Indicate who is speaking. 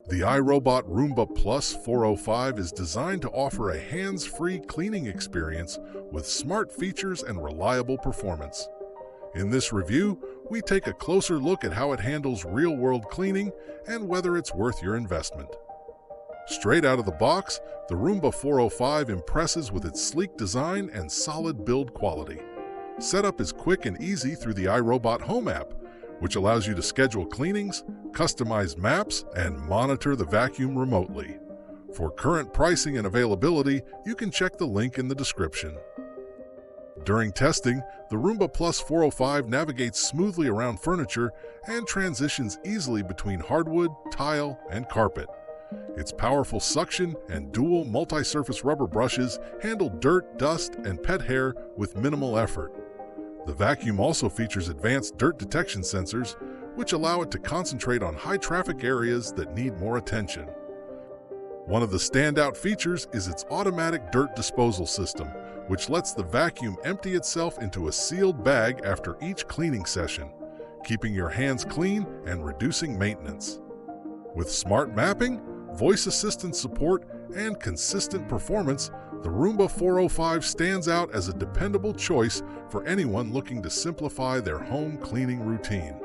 Speaker 1: The iRobot Roomba Plus 405 is designed to offer a hands-free cleaning experience with smart features and reliable performance. In this review, we take a closer look at how it handles real-world cleaning and whether it's worth your investment. Straight out of the box, the Roomba 405 impresses with its sleek design and solid build quality. Setup is quick and easy through the iRobot Home app, which allows you to schedule cleanings, customize maps, and monitor the vacuum remotely. For current pricing and availability, you can check the link in the description. During testing, the Roomba Plus 405 navigates smoothly around furniture and transitions easily between hardwood, tile, and carpet. Its powerful suction and dual multi-surface rubber brushes handle dirt, dust, and pet hair with minimal effort. The vacuum also features advanced dirt detection sensors, which allow it to concentrate on high-traffic areas that need more attention. One of the standout features is its automatic dirt disposal system, which lets the vacuum empty itself into a sealed bag after each cleaning session, keeping your hands clean and reducing maintenance. With smart mapping, voice assistant support, and consistent performance, the Roomba 405 stands out as a dependable choice for anyone looking to simplify their home cleaning routine.